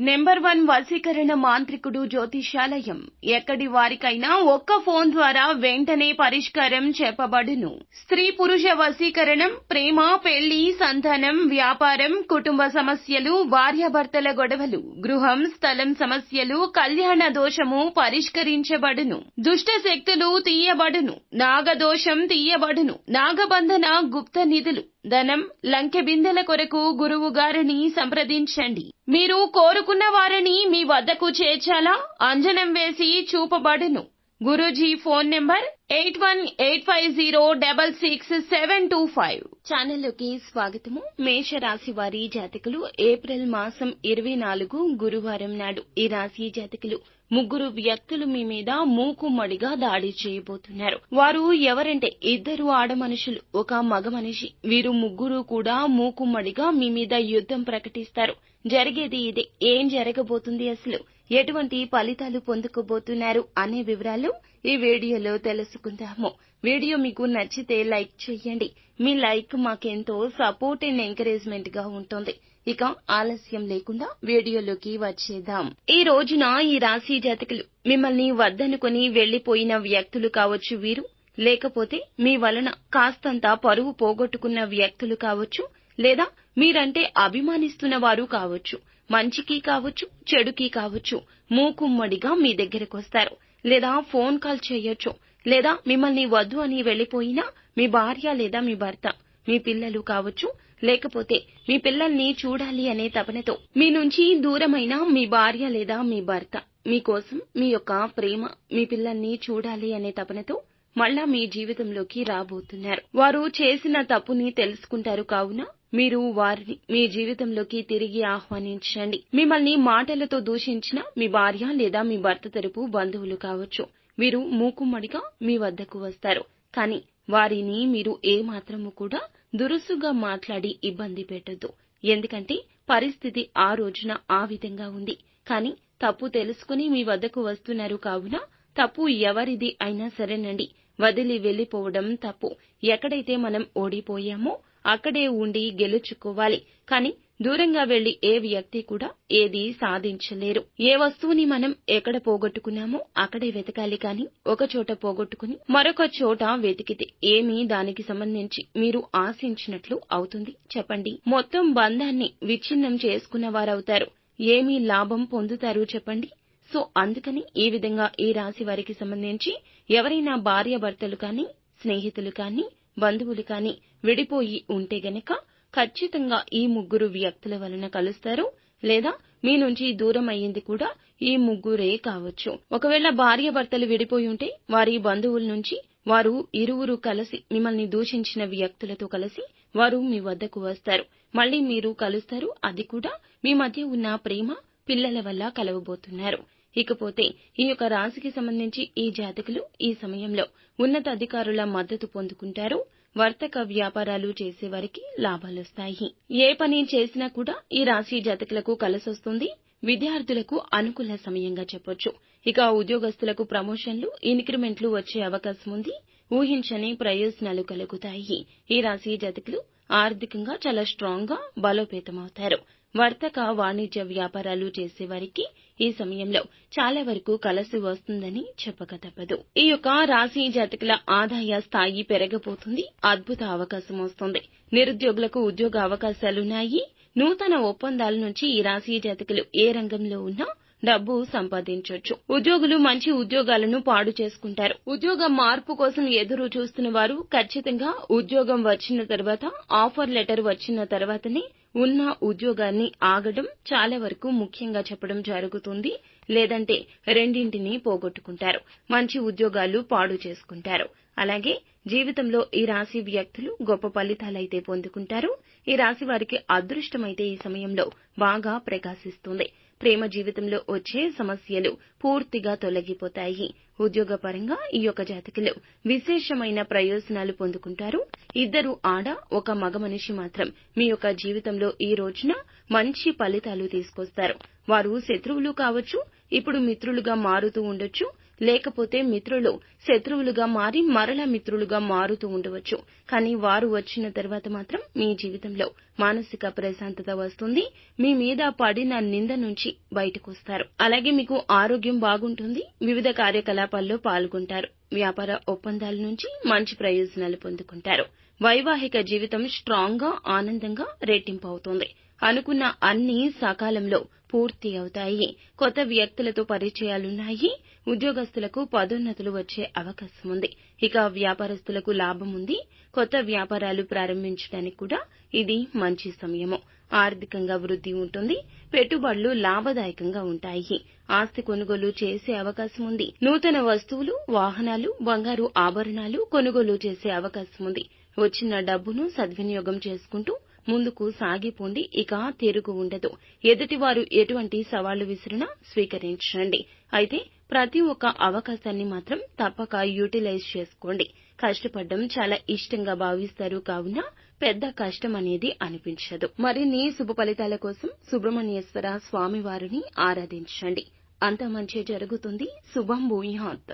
Number 1 వశీకరణ మాంత్రికుడు జ్యోతిష్యాలయం. ఎక్కడి వారికైనా ఒక్క ఫోన్ ద్వారా వెంటనే పరిష్కారం చెప్పబడును. స్త్రీ పురుష వశీకరణం, ప్రేమ, పెళ్లి, సంతానం, వ్యాపారం, కుటుంబ సమస్యలు, భార్యాభర్తల గొడవలు, గృహం, స్థలం సమస్యలు, కళ్యాణ దోషము పరిష్కరించబడును. దుష్ట శక్తులు తీయబడును. నాగదోషం తీయబడును. నాగబంధన, గుప్త నిధులు, ధనం, లంకె బిందెల కొరకు గురువు గారిని సంప్రదించండి. మీరు కోరుకున్న వారిని మీ వద్దకు చేర్చాలా? అంజనం వేసి చూపబడును. Guruji phone number 8185066725. ఛానల్లోకి స్వాగతము. మేషరాశి వారి జాతకులు ఏప్రిల్ మాసం 24 గురువారం నాడు ఈ రాశి జాతకులు ముగ్గురు వ్యక్తులు మీ మీద మూకుమ్మడిగా దాడి చేయబోతున్నారు. వారు ఎవరంటే 2 ఆడ మనుషులు, ఒక మగ మనిషి. వీరు ముగ్గురు కూడా మూకుమ్మడిగా మీ మీద యుద్ధం ప్రకటిస్తారు. జరిగేది ఇదే. ఏం జరగబోతుంది, అసలు ఎటువంటి ఫలితాలు పొందుకోబోతున్నారు అనే వివరాలు ఈ వీడియోలో తెలుసుకుందాము. వీడియో మీకు నచ్చితే లైక్ చేయండి. మీ లైక్ మాకెంతో సపోర్ట్ అండ్ ఎంకరేజ్మెంట్ గా ఉంటుంది. ఇక ఆలస్యం లేకుండా వీడియోలోకి వచ్చేద్దాం. ఈ రోజున ఈ రాశి జాతకులు మిమ్మల్ని వద్దనుకొని వెళ్లిపోయిన వ్యక్తులు కావచ్చు వీరు, లేకపోతే మీ వలన కాస్తంత పరువు పోగొట్టుకున్న వ్యక్తులు కావచ్చు, లేదా మీరంటే అభిమానిస్తున్న వారు కావచ్చు. మంచికి కావచ్చు, చెడుకి కావచ్చు, మూకుమ్మడిగా మీ దగ్గరకొస్తారు. లేదా ఫోన్ కాల్ చేయొచ్చు. లేదా మిమ్మల్ని వద్దు అని వెళ్లిపోయిన మీ భార్య లేదా మీ భర్త, మీ పిల్లలు కావచ్చు, లేకపోతే మీ పిల్లల్ని చూడాలి అనే తపనతో మీ నుంచి దూరమైన మీ భార్య లేదా మీ భర్త మీకోసం మీ యొక్క ప్రేమ, మీ పిల్లల్ని చూడాలి అనే తపనతో మళ్ళా మీ జీవితంలోకి రాబోతున్నారు. వారు చేసిన తప్పుని తెలుసుకుంటారు. కావున మీరు వారిని మీ జీవితంలోకి తిరిగి ఆహ్వానించండి. మిమ్మల్ని మాటలతో దూషించిన మీ భార్య లేదా మీ భర్త తరపు బంధువులు కావచ్చు, వీరు మూకుమ్మడిగా మీ వద్దకు వస్తారు. కానీ వారిని మీరు ఏమాత్రము కూడా దురుసుగా మాట్లాడి ఇబ్బంది పెట్టొద్దు. ఎందుకంటే పరిస్థితి ఆ రోజున ఆ విధంగా ఉంది. కానీ తప్పు తెలుసుకుని మీ వద్దకు వస్తున్నారు. కావున తప్పు ఎవరిది అయినా సరేనండి, వదిలి వెళ్లిపోవడం తప్పు. ఎక్కడైతే మనం ఓడిపోయామో అక్కడే ఉండి గెలుచుకోవాలి. కానీ దూరంగా వెళ్లి ఏ వ్యక్తి కూడా ఏది సాధించలేరు. ఏ వస్తువుని మనం ఎక్కడ పోగొట్టుకున్నామో అక్కడే వెతకాలి. కానీ ఒక చోట పోగొట్టుకుని మరొక చోట వెతికితే ఏమీ దానికి సంబంధించి మీరు ఆశించినట్లు అవుతుంది చెప్పండి? మొత్తం బంధాన్ని విచ్ఛిన్నం చేసుకున్న వారవుతారు. ఏమీ లాభం పొందుతారు చెప్పండి? సో అందుకని ఈ విధంగా ఈ రాశి వారికి సంబంధించి ఎవరైనా భార్యాభర్తలు కానీ, స్నేహితులు కానీ, బంధువులు కానీ విడిపోయి ఉంటే గనక ఖచ్చితంగా ఈ ముగ్గురు వ్యక్తుల వలన కలుస్తారు. లేదా మీ నుంచి దూరం అయ్యింది కూడా ఈ ముగ్గురే కావచ్చు. ఒకవేళ భార్యాభర్తలు విడిపోయి ఉంటే వారి బంధువుల నుంచి వారు ఇరువురు కలిసి మిమ్మల్ని దూషించిన వ్యక్తులతో కలిసి వారు మీ వద్దకు వస్తారు. మళ్లీ మీరు కలుస్తారు. అది కూడా మీ మధ్య ఉన్న ప్రేమ, పిల్లల వల్ల కలవబోతున్నారు. ఇకపోతే ఈ యొక్క రాశికి సంబంధించి ఈ జాతకులు ఈ సమయంలో ఉన్నతాధికారుల మద్దతు పొందుకుంటారు. వర్తక వ్యాపారాలు చేసేవారికి లాభాలొస్తాయి. ఏ పని చేసినా కూడా ఈ రాశి జాతకులకు కలిసొస్తుంది. విద్యార్థులకు అనుకూల సమయంగా చెప్పొచ్చు. ఇక ఉద్యోగస్తులకు ప్రమోషన్లు, ఇంక్రిమెంట్లు వచ్చే అవకాశం ఉంది. ఊహించని ప్రయోజనాలు కలుగుతాయి. ఈ రాశి జాతకులు ఆర్థికంగా చాలా స్ట్రాంగ్ గా బలోపేతమవుతారు. వర్తక వాణిజ్య వ్యాపారాలు చేసేవారికి ఈ సమయంలో చాలా వరకు కలిసి వస్తుందని చెప్పక తప్పదు. ఈ యొక్క రాశి జాతకుల ఆదాయ స్థాయి పెరగబోతుంది. అద్భుత అవకాశం వస్తుంది. నిరుద్యోగులకు ఉద్యోగ అవకాశాలున్నాయి. నూతన ఒప్పందాల నుంచి ఈ రాశి జాతకులు ఏ రంగంలో ఉన్నా డబ్బు సంపాదించొచ్చు. ఉద్యోగులు మంచి ఉద్యోగాలను పాడు చేసుకుంటారు. ఉద్యోగ మార్పు కోసం ఎదురు చూస్తున్న వారు ఖచ్చితంగా ఉద్యోగం వచ్చిన తర్వాత, ఆఫర్ లెటర్ వచ్చిన తర్వాతనే ఉన్న ఉద్యోగాన్ని ఆగడం చాలా వరకు ముఖ్యంగా చెప్పడం జరుగుతుంది. లేదంటే రెండింటినీ పోగొట్టుకుంటారు. మంచి ఉద్యోగాలు పాడు చేసుకుంటారు. అలాగే జీవితంలో ఈ రాశి వ్యక్తులు గొప్ప ఫలితాలైతే పొందుకుంటారు. ఈ రాశి వారికి అదృష్టమైతే ఈ సమయంలో బాగా ప్రకాశిస్తుంది. ప్రేమ జీవితంలో వచ్చే సమస్యలు పూర్తిగా తొలగిపోతాయి. ఉద్యోగపరంగా ఈ యొక్క జాతకులు విశేషమైన ప్రయోజనాలు పొందుకుంటారు. 2 ఆడ, ఒక మగ మనిషి మాత్రం మీ యొక్క జీవితంలో ఈ రోజున మంచి ఫలితాలు తీసుకొస్తారు. వారు శత్రువులు కావచ్చు, ఇప్పుడు మిత్రులుగా మారుతూ ఉండొచ్చు. లేకపోతే మిత్రులు శత్రువులుగా మారి మరలా మిత్రులుగా మారుతూ ఉండవచ్చు. కానీ వారు వచ్చిన తర్వాత మాత్రం మీ జీవితంలో మానసిక ప్రశాంతత వస్తుంది. మీ మీద పడిన నింద నుంచి బయటకొస్తారు. అలాగే మీకు ఆరోగ్యం బాగుంటుంది. వివిధ కార్యకలాపాల్లో పాల్గొంటారు. వ్యాపార ఒప్పందాల నుంచి మంచి ప్రయోజనాలు పొందుకుంటారు. వైవాహిక జీవితం స్ట్రాంగ్ గా ఆనందంగా రెట్టింపు అవుతుంది. అనుకున్న అన్ని సకాలంలో పూర్తి అవుతాయి. కొత్త వ్యక్తులతో పరిచయాలున్నాయి. ఉద్యోగస్తులకు పదోన్నతులు వచ్చే అవకాశం ఉంది. ఇక వ్యాపారస్తులకు లాభం ఉంది. కొత్త వ్యాపారాలు ప్రారంభించడానికి కూడా ఇది మంచి సమయము. ఆర్థికంగా వృద్ధి ఉంటుంది. పెట్టుబడులు లాభదాయకంగా ఉంటాయి. ఆస్తి కొనుగోలు చేసే అవకాశం ఉంది. నూతన వస్తువులు, వాహనాలు, బంగారు ఆభరణాలు కొనుగోలు చేసే అవకాశం ఉంది. వచ్చిన డబ్బును సద్వినియోగం చేసుకుంటూ ముందుకు సాగిపోండి. ఇక తిరుగు ఉండదు. ఎదుటివారు ఎటువంటి సవాళ్లు విసిరినా స్వీకరించండి. అయితే ప్రతి ఒక్క అవకాశాన్ని మాత్రం తప్పక యూటిలైజ్ చేసుకోండి. కష్టపడడం చాలా ఇష్టంగా భావిస్తారు కావున పెద్ద కష్టం అనేది అనిపించదు. మరిన్ని శుభ ఫలితాల కోసం సుబ్రహ్మణ్యేశ్వర స్వామివారిని ఆరాధించండి. అంతా మంచి జరుగుతుంది. శుభం భూయాత్.